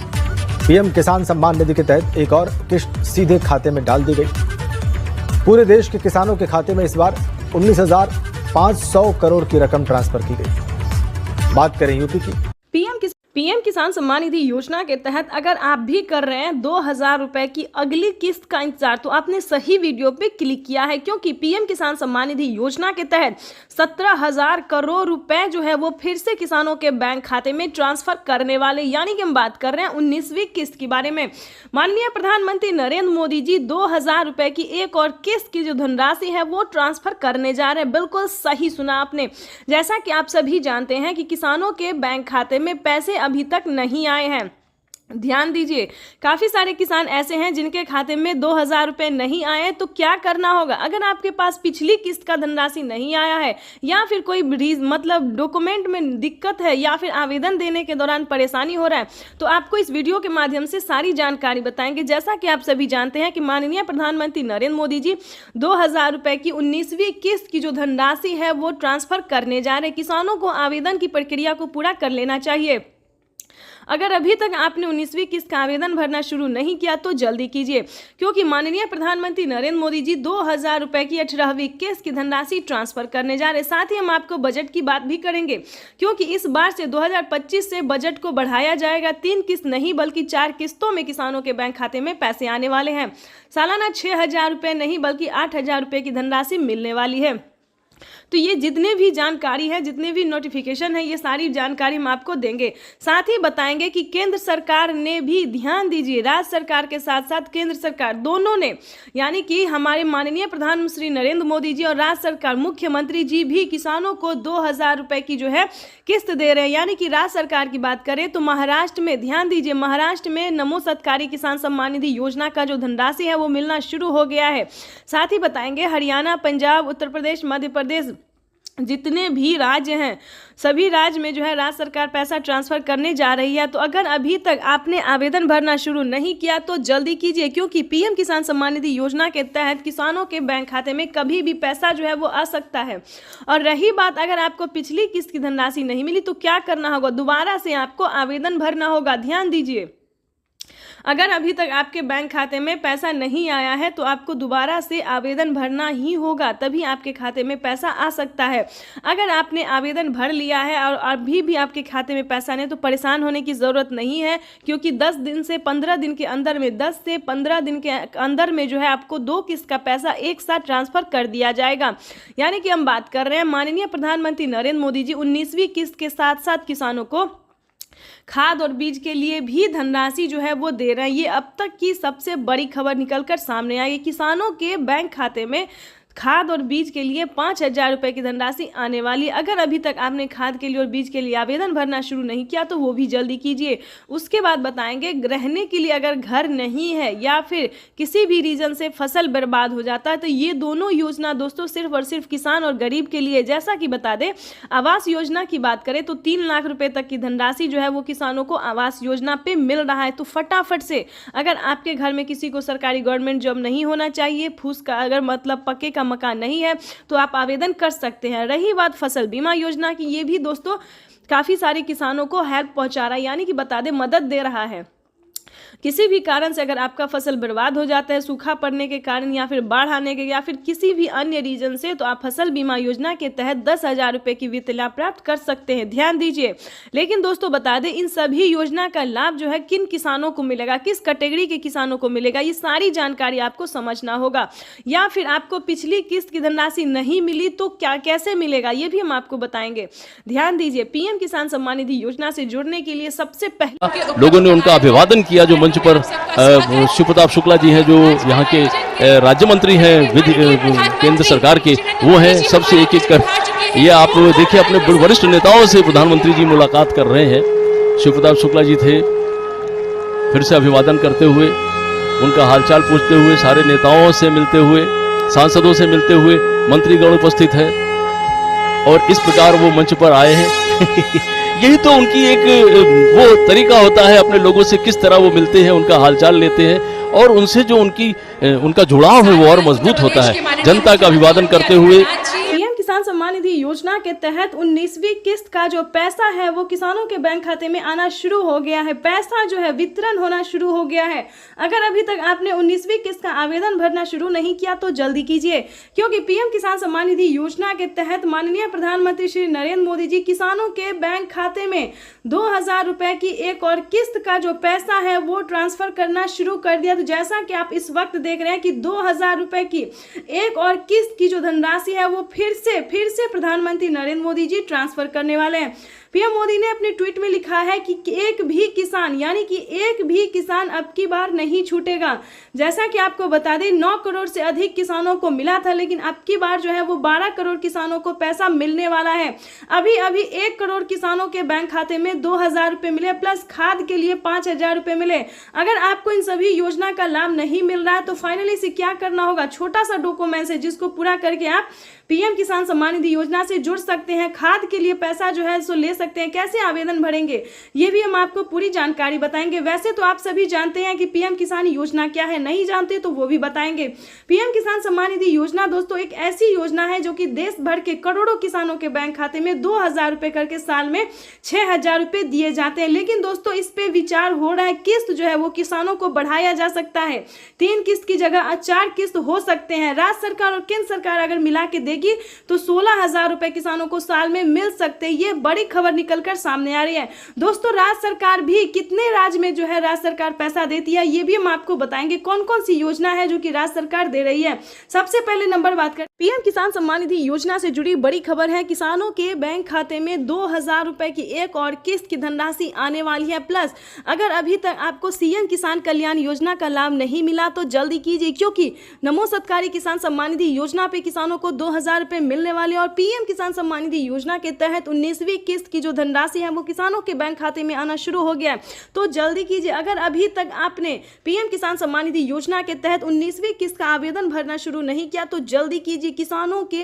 पीएम किसान सम्मान निधि के तहत एक और किस्त सीधे खाते में डाल दी गई। पूरे देश के किसानों के खाते में इस बार 19,500 करोड़ की रकम ट्रांसफर की गई। बात करें यूपी की। पीएम किसान सम्मान निधि योजना के तहत अगर आप भी कर रहे हैं 2,000 रुपए की अगली किस्त का इंतजार, तो आपने सही वीडियो पे क्लिक किया है, क्योंकि पीएम किसान सम्मान निधि योजना के तहत 17,000 करोड़ रुपए जो है वो फिर से किसानों के बैंक खाते में ट्रांसफर करने वाले, यानी कि हम बात कर रहे हैं 19वीं किस्त के बारे में। माननीय प्रधानमंत्री नरेंद्र मोदी जी 2,000 रुपए की एक और किस्त की जो धनराशि है वो ट्रांसफर करने जा रहे हैं। बिल्कुल सही सुना आपने। जैसा कि आप सभी जानते हैं कि किसानों के बैंक खाते में पैसे अभी तक नहीं आए हैं। ध्यान दीजिए, काफी सारे किसान ऐसे हैं जिनके खाते में 2,000 रुपए नहीं आए। तो क्या करना होगा? अगर आपके पास पिछली किस्त का धनराशि नहीं आया है, या फिर कोई मतलब डॉक्यूमेंट में दिक्कत है, या फिर आवेदन देने के दौरान परेशानी हो रहा है, तो आपको इस वीडियो के माध्यम से सारी जानकारी बताएंगे। जैसा कि आप सभी जानते हैं कि माननीय प्रधानमंत्री नरेंद्र मोदी जी 2,000 रुपए की 19वीं किस्त की जो धनराशि है वो ट्रांसफर करने जा रहे। किसानों को आवेदन की प्रक्रिया को पूरा कर लेना चाहिए। अगर अभी तक आपने 19वीं किस्त का आवेदन भरना शुरू नहीं किया तो जल्दी कीजिए, क्योंकि माननीय प्रधानमंत्री नरेंद्र मोदी जी 2,000 रुपए की 18वीं किस्त की धनराशि ट्रांसफर करने जा रहे। साथ ही हम आपको बजट की बात भी करेंगे, क्योंकि इस बार से 2025 से बजट को बढ़ाया जाएगा। 3 किस्त नहीं बल्कि 4 किस्तों में किसानों के बैंक खाते में पैसे आने वाले हैं। सालाना 6,000 रुपए नहीं बल्कि 8,000 रुपए की धनराशि मिलने वाली है। तो ये जितने भी जानकारी है, जितने भी नोटिफिकेशन है, ये सारी जानकारी हम आपको देंगे। साथ ही बताएंगे कि केंद्र सरकार ने भी, ध्यान दीजिए, राज्य सरकार के साथ साथ केंद्र सरकार दोनों ने, यानी कि हमारे माननीय प्रधानमंत्री नरेंद्र मोदी जी और राज्य सरकार मुख्यमंत्री जी भी किसानों को 2,000 रुपए की जो है किस्त दे रहे हैं। यानी कि राज्य सरकार की बात करें तो महाराष्ट्र में, ध्यान दीजिए, महाराष्ट्र में नमो सत्कारी किसान सम्मान निधि योजना का जो धनराशि है वो मिलना शुरू हो गया है। साथ ही बताएंगे हरियाणा, पंजाब, उत्तर प्रदेश, मध्य प्रदेश, जितने भी राज्य हैं सभी राज्य में जो है राज्य सरकार पैसा ट्रांसफर करने जा रही है। तो अगर अभी तक आपने आवेदन भरना शुरू नहीं किया तो जल्दी कीजिए, क्योंकि पीएम किसान सम्मान निधि योजना के तहत किसानों के बैंक खाते में कभी भी पैसा जो है वो आ सकता है। और रही बात, अगर आपको पिछली किस्त की धनराशि नहीं मिली तो क्या करना होगा? दोबारा से आपको आवेदन भरना होगा। ध्यान दीजिए, अगर अभी तक आपके बैंक खाते में पैसा नहीं आया है तो आपको दोबारा से आवेदन भरना ही होगा, तभी आपके खाते में पैसा आ सकता है। अगर आपने आवेदन भर लिया है और अभी भी आपके खाते में पैसा नहीं, तो परेशान होने की ज़रूरत नहीं है, क्योंकि 10 दिन से 15 दिन के अंदर में, 10 से 15 दिन के अंदर में जो है आपको 2 किस्त का पैसा एक साथ ट्रांसफर कर दिया जाएगा। यानी कि हम बात कर रहे हैं माननीय प्रधानमंत्री नरेंद्र मोदी जी 19वीं किस्त के साथ साथ किसानों को खाद और बीज के लिए भी धनराशि जो है वो दे रहे हैं। ये अब तक की सबसे बड़ी खबर निकलकर सामने आई। किसानों के बैंक खाते में खाद और बीज के लिए 5,000 रुपए की धनराशि आने वाली। अगर अभी तक आपने खाद के लिए और बीज के लिए आवेदन भरना शुरू नहीं किया तो वो भी जल्दी कीजिए। उसके बाद बताएंगे रहने के लिए अगर घर नहीं है या फिर किसी भी रीजन से फसल बर्बाद हो जाता है तो ये दोनों योजना दोस्तों सिर्फ और सिर्फ किसान और गरीब के लिए। जैसा कि बता दें, आवास योजना की बात करें तो 3 लाख रुपए तक की धनराशि जो है वो किसानों को आवास योजना पे मिल रहा है। तो फटाफट से, अगर आपके घर में किसी को सरकारी गवर्नमेंट जॉब नहीं होना चाहिए, फूस का अगर मतलब पक्के का मकान नहीं है, तो आप आवेदन कर सकते हैं। रही बात फसल बीमा योजना की, ये भी दोस्तों काफी सारे किसानों को हेल्प पहुंचा रहा है, यानी कि बता दें मदद दे रहा है। किसी भी कारण से अगर आपका फसल बर्बाद हो जाता है सूखा पड़ने के कारण या फिर बाढ़ आने के या फिर किसी भी अन्य रीजन से, तो आप फसल बीमा योजना के तहत 10,000 रुपए की वित्तीय लाभ प्राप्त कर सकते हैं। ध्यान दीजिए। लेकिन दोस्तों बता दें, इन सभी योजना का लाभ जो है किन किसानों को मिलेगा, किस कैटेगरी के किसानों को मिलेगा, ये सारी जानकारी आपको समझना होगा। या फिर आपको पिछली किस्त की धनराशि नहीं मिली तो क्या कैसे मिलेगा, ये भी हम आपको बताएंगे। ध्यान दीजिए। पीएम किसान सम्मान निधि योजना से जुड़ने के लिए सबसे पहले लोगों ने उनका अभिवादन किया। जो मंच पर शिव प्रताप शुक्ला जी हैं, जो यहाँ के राज्य मंत्री हैं केंद्र सरकार के, वो हैं सबसे एक एक कर। ये आप देखिए, अपने वरिष्ठ नेताओं से प्रधानमंत्री जी मुलाकात कर रहे हैं। शिव प्रताप शुक्ला जी थे, फिर से अभिवादन करते हुए, उनका हालचाल पूछते हुए, सारे नेताओं से मिलते हुए, सांसदों से मिलते हुए, मंत्रीगण उपस्थित है और इस प्रकार वो मंच पर आए हैं। यही तो उनकी एक वो तरीका होता है, अपने लोगों से किस तरह वो मिलते हैं, उनका हालचाल लेते हैं और उनसे जो उनका जुड़ाव है वो और मजबूत होता है। जनता का अभिवादन करते हुए पीएम किसान सम्मान निधि योजना के तहत 19वीं किस्त का जो पैसा है वो किसानों के बैंक खाते में आना शुरू हो गया है। पैसा जो है वितरण होना शुरू हो गया है। अगर अभी तक आपने 19वीं किस्त का आवेदन भरना शुरू नहीं किया तो जल्दी कीजिए, क्योंकि पीएम किसान सम्मान निधि योजना के तहत माननीय प्रधानमंत्री श्री नरेंद्र मोदी जी किसानों के बैंक खाते में 2,000 रुपए की एक और किस्त का जो पैसा है वो ट्रांसफर करना शुरू कर दिया। तो जैसा कि आप इस वक्त देख रहे हैं कि 2,000 रुपए की एक और किस्त की जो धनराशि है वो फिर से प्रधानमंत्री नरेंद्र मोदी जी ट्रांसफर करने वाले हैं। पीएम मोदी ने अपने ट्वीट में लिखा है कि एक भी किसान, यानी कि एक भी किसान अब की बार नहीं छूटेगा। जैसा कि आपको बता दें, 9 करोड़ से अधिक किसानों को मिला था, लेकिन अब की बार जो है वो 12 करोड़ किसानों को पैसा मिलने वाला है। अभी 1 करोड़ किसानों के बैंक खाते में 2,000 रुपए मिले, प्लस खाद के लिए 5,000 रुपए मिले। अगर आपको इन सभी योजना का लाभ नहीं मिल रहा है तो फाइनली से क्या करना होगा, छोटा सा डॉक्यूमेंट है जिसको पूरा करके आप पीएम किसान सम्मान निधि योजना से जुड़ सकते हैं। खाद के लिए पैसा जो है सो ले सकते हैं। कैसे आवेदन भरेंगे ये भी हम आपको पूरी जानकारी बताएंगे। वैसे तो आप सभी जानते हैं कि पीएम किसान योजना क्या है, नहीं जानते तो वो भी बताएंगे। पीएम किसान सम्मान निधि योजना दोस्तों एक ऐसी योजना है जो कि देश भर के करोड़ों किसानों के बैंक खाते में 2,000 रुपए करके साल में 6,000 रुपए दिए जाते हैं। लेकिन दोस्तों इस पे विचार हो रहा है, किस्त जो है वो किसानों को बढ़ाया जा सकता है। 3 किस्त की जगह 4 किस्त हो सकते हैं। राज्य सरकार और केंद्र सरकार अगर मिला के देगी तो 16,000 रुपए किसानों को साल में मिल सकते हैं। ये बड़ी खबर निकलकर सामने आ रही है। दोस्तों राज्य सरकार भी कितने राज्य में जो है राज्य सरकार पैसा देती है ये भी हम आपको बताएंगे। कौन कौन सी योजना है जो कि राज्य सरकार दे रही है। सबसे पहले नंबर बात करें पीएम किसान सम्मान निधि योजना से जुड़ी बड़ी खबर है। किसानों के बैंक खाते में 2,000 रुपए की एक और किस्त की धनराशि आने वाली है। प्लस अगर अभी तक आपको सीएम किसान कल्याण योजना का लाभ नहीं मिला तो जल्दी कीजिए, क्योंकि नमो सत्कारी किसान सम्मान निधि योजना पे किसानों को 2,000 रुपए मिलने वाले और पीएम किसान सम्मान निधि योजना के तहत 19वीं किस्त की जो धनराशि है वो किसानों के बैंक खाते में आना शुरू हो गया है। तो जल्दी कीजिए। अगर अभी तक आपने पीएम किसान सम्मान निधि योजना के तहत 19वीं किस्त का आवेदन भरना शुरू नहीं किया तो जल्दी कीजिए। किसानों के